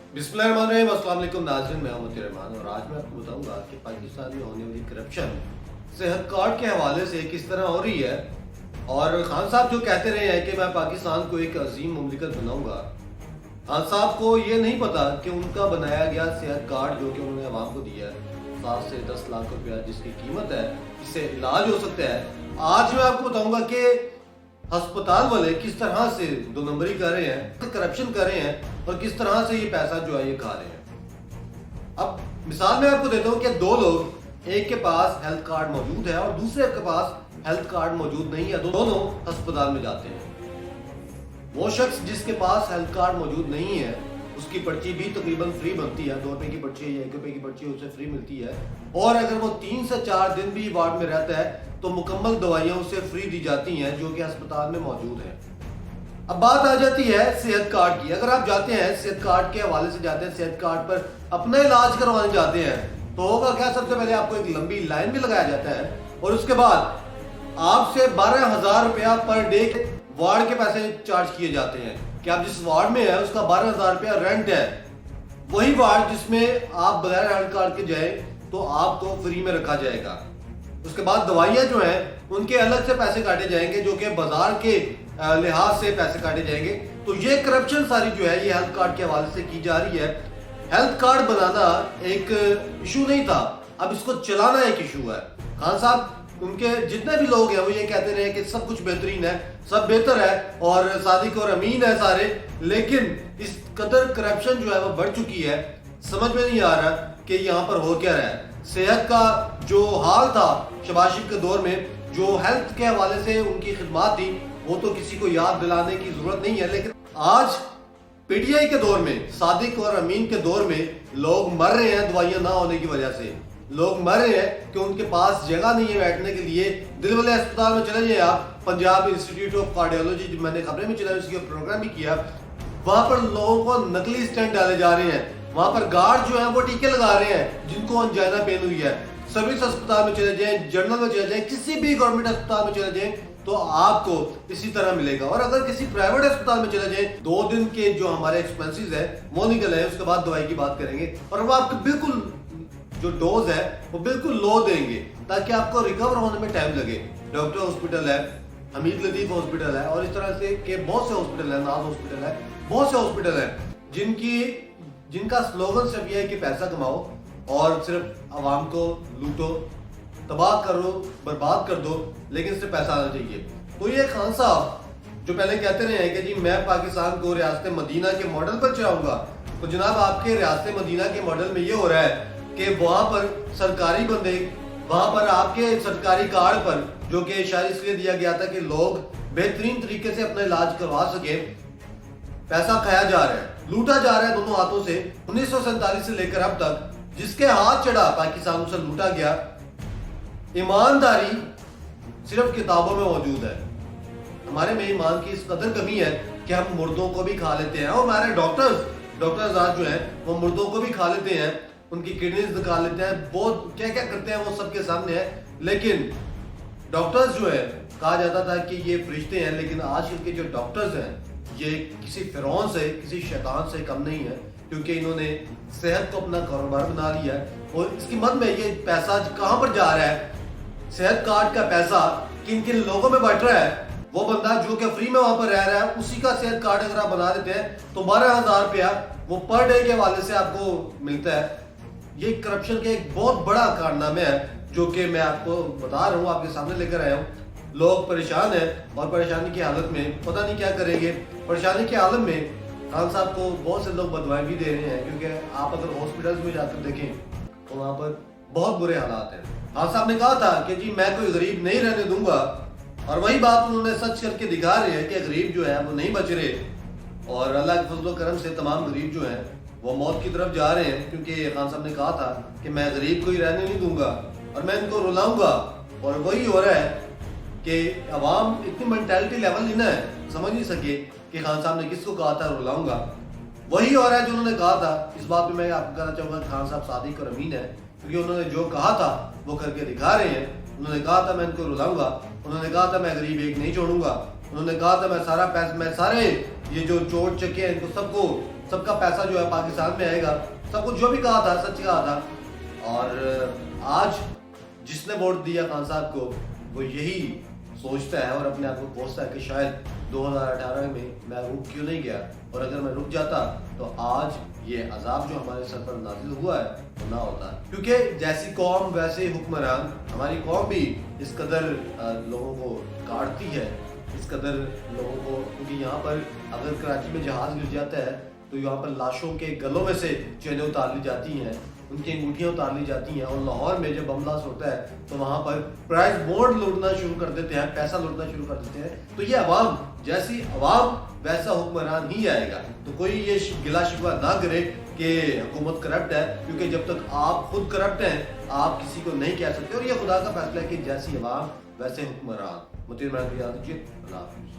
बिस्मिल्लाहिर्रहमानिर्रहीम। अस्सलाम वालेकुम नाज़रीन, मैं मोहम्मद रहमान और आज मैं आपको बताऊंगा कि पाकिस्तान में होने वाली करप्शन सेहत कार्ड के हवाले से किस तरह हो रही है। और खान साहब जो कहते रहे हैं कि मैं पाकिस्तान को एक अजीम मुमलिकत बनाऊंगा, खान साहब को ये नहीं पता कि उनका बनाया गया सेहत कार्ड जो कि उन्होंने अवाम को दिया है 7 से 10 लाख रुपया जिसकी कीमत है, इससे इलाज हो सकता है। आज मैं आपको बताऊंगा कि अस्पताल वाले किस तरह से दो नंबरी कर रहे हैं, करप्शन कर रहे हैं और किस तरह से ये पैसा जो है ये खा रहे हैं। अब मिसाल मैं आपको देता हूँ कि दो लोग, एक के पास हेल्थ कार्ड मौजूद है और दूसरे के पास हेल्थ कार्ड मौजूद नहीं है, दोनों अस्पताल में जाते हैं। वो शख्स जिसके पास हेल्थ कार्ड मौजूद नहीं है उसकी पर्ची भी तकरीबन फ्री बनती है, 2 रुपए की पर्ची है या 1 रुपए की पर्ची है, उसे फ्री मिलती है। और अगर वो 3 से 4 दिन भी वार्ड में रहता है तो मुकम्मल दवाइयां उसे फ्री दी जाती हैं जो कि अस्पताल में मौजूद है। अब बात आ जाती है सेहत कार्ड की। अगर आप जाते हैं सेहत कार्ड के हवाले से जाते हैं, सेहत कार्ड पर अपना इलाज करवाने जाते हैं तो होगा क्या, सबसे पहले आपको एक लंबी लाइन भी लगाया जाता है और उसके बाद आपसे 12,000 रुपया पर डे वार्ड के पैसे चार्ज किए जाते हैं कि आप जिस वार्ड में है उसका 12,000 रुपया रेंट है। वही वार्ड जिसमें आप बगैर हेल्थ कार्ड के जाए तो आपको फ्री में रखा जाएगा। उसके बाद दवाइयां जो हैं उनके अलग से पैसे काटे जाएंगे जो कि बाजार के लिहाज से पैसे काटे जाएंगे। तो ये करप्शन सारी जो है ये हेल्थ कार्ड के हवाले से की जा रही है। हेल्थ कार्ड बनाना एक इशू नहीं था, अब इसको चलाना एक इशू है। खान साहब उनके जितने भी लोग हैं वो ये कहते रहे कि सब कुछ बेहतरीन है, सब बेहतर है और सादिक और अमीन है सारे, लेकिन इस कदर करप्शन जो है वो बढ़ चुकी है, समझ में नहीं आ रहा कि यहाँ पर हो क्या रहा है। सेहत का जो हाल था शहबाज शरीफ के दौर में, जो हेल्थ के हवाले से उनकी खिदमत थी, वो तो किसी को याद दिलाने की जरूरत नहीं है। लेकिन आज पीटीआई के दौर में, सादिक और अमीन के दौर में लोग मर रहे हैं दवाइयां ना होने की वजह से। लोग मर रहे हैं कि उनके पास जगह नहीं है बैठने के लिए। दिल वाले अस्पताल में चले जाए आप, पंजाब इंस्टीट्यूट ऑफ कार्डियोलॉजी, मैंने खबरें में चला, उसकी प्रोग्राम भी किया, वहां पर लोगों को नकली स्टेंट डाले जा रहे हैं। वहां पर गार्ड जो है वो टीके लगा रहे हैं जिनको अंजाइना पेन हुई है। सर्विस अस्पताल में चले जाएं, जनरल में चले जाएं, किसी भी गवर्नमेंट अस्पताल में चले जाएं तो आपको इसी तरह मिलेगा। और अगर किसी प्राइवेट अस्पताल में चले जाएं, 2 दिन के जो हमारे एक्सपेंसेस है वो निकल है, उसके बाद दवाई की बात करेंगे और वो आपको बिल्कुल जो डोज है वो बिल्कुल लो देंगे ताकि आपको रिकवर होने में टाइम लगे। डॉक्टर हॉस्पिटल है, हमीद लतीफ हॉस्पिटल है और इस तरह से के बहुत से हॉस्पिटल है, नाज हॉस्पिटल है, बहुत से हॉस्पिटल है जिनका स्लोगन सिर्फ ये है कि पैसा कमाओ और सिर्फ आवाम को लूटो, तबाह करो, बर्बाद कर दो, लेकिन सिर्फ पैसा आना चाहिए। तो ये खान साहब जो पहले कहते रहे हैं कि जी मैं पाकिस्तान को रियासत मदीना के मॉडल पर चलाऊंगा, तो जनाब आपके रियासत मदीना के मॉडल में ये हो रहा है कि वहां पर सरकारी बंदे, वहां पर आपके सरकारी कार्ड पर, जो कि शायद इसलिए दिया गया था कि लोग बेहतरीन तरीके से अपना इलाज करवा सके, पैसा खाया जा रहा है, लूटा जा रहा है दोनों हाथों से। 1947 से लेकर अब तक जिसके हाथ चढ़ा पाकिस्तान से लूटा गया। ईमानदारी सिर्फ किताबों में मौजूद है, हमारे में ईमान की इस कदर कमी है कि हम मुर्दों को भी खा लेते हैं। और हमारे डॉक्टर्स आज जो है वो मुर्दों को भी खा लेते हैं, उनकी किडनीज निकाल लेते हैं, बहुत क्या क्या करते हैं वो सबके सामने है। लेकिन डॉक्टर्स जो है, कहा जाता था कि ये फरिश्ते हैं, लेकिन आजकल के जो डॉक्टर्स हैं ये किसी फिरौन से, किसी शैतान से कम नहीं है, क्योंकि इन्होंने सेहत को अपना कारोबार बना लिया है। और इसकी मद में ये पैसा कहाँ पर जा रहा है, सेहत कार्ड का पैसा किन किन लोगों में बट रहा है। वो बंदा जो कि फ्री में वहां पर रह रहा है, उसी का सेहत कार्ड अगर आप बना देते हैं तो 12,000 रुपया वो पर डे के हवाले से आपको मिलता है। ये करप्शन के एक बहुत बड़ा कारनामे है जो कि मैं आपको बता रहा हूँ, आपके सामने लेकर आया हूँ। लोग परेशान हैं और परेशानी की हालत में पता नहीं क्या करेंगे। परेशानी के आलम में खान साहब को बहुत से लोग बदवाएं भी दे रहे हैं, क्योंकि आप अगर हॉस्पिटल्स में जाकर देखें तो वहाँ पर बहुत बुरे हालात हैं। खान साहब ने कहा था कि जी मैं कोई गरीब नहीं रहने दूंगा, और वही बात उन्होंने सच करके दिखा रहे हैं कि गरीब जो है वो नहीं बच रहे और अल्लाह के फजल करम से तमाम गरीब जो हैं वो मौत की तरफ जा रहे हैं। क्योंकि खान साहब ने कहा था कि मैं गरीब को ही रहने नहीं दूंगा और मैं इनको रुलाऊंगा, और वही हो रहा है कि अवाम इतनी मेंटालिटी लेवल ही ना है, समझ नहीं सके कि खान साहब ने किसको कहा था रुलाऊंगा। वही हो रहा है जो उन्होंने कहा था। इस बात पे मैं आपको कहना चाहूंगा खान साहब सादिक और अमीन है, क्योंकि उन्होंने जो कहा था वो करके दिखा रहे हैं। उन्होंने कहा था मैं इनको रुलाऊंगा, उन्होंने कहा था मैं गरीब एक नहीं छोड़ूंगा, उन्होंने कहा था मैं सारे ये जो चोट चके हैं इनको सबको سب کا پیسہ جو ہے پاکستان میں آئے گا. سب کچھ جو بھی کہا تھا سچ کہا تھا. اور آج جس نے ووٹ دیا خان صاحب کو وہ یہی سوچتا ہے اور اپنے آپ کو کوستا ہے کہ شاید 2018 میں رک کیوں نہیں گیا, اور اگر میں رک جاتا تو آج یہ عذاب جو ہمارے سر پر نازل ہوا ہے وہ نہ ہوتا. کیونکہ جیسی قوم ویسے حکمران. ہماری قوم بھی اس قدر لوگوں کو کاٹتی ہے, اس قدر لوگوں کو, کیونکہ یہاں پر اگر کراچی میں جہاز گر جاتا ہے تو یہاں پر لاشوں کے گلوں میں سے چینیں اتار لی جاتی ہیں, ان کی انگوٹھیاں اتار لی جاتی ہیں. اور لاہور میں جب بم بلاسٹ ہوتا ہے تو وہاں پر پرائز بونڈ لوٹنا شروع کر دیتے ہیں, پیسہ لوٹنا شروع کر دیتے ہیں. تو یہ عوام, جیسی عوام ویسا حکمران ہی آئے گا. تو کوئی یہ گلا شکوہ نہ کرے کہ حکومت کرپٹ ہے, کیونکہ جب تک آپ خود کرپٹ ہیں آپ کسی کو نہیں کہہ سکتے. اور یہ خدا کا فیصلہ ہے کہ جیسی عوام ویسے حکمران. مطیع عمران کی یاد رکھیے. اللہ حافظ.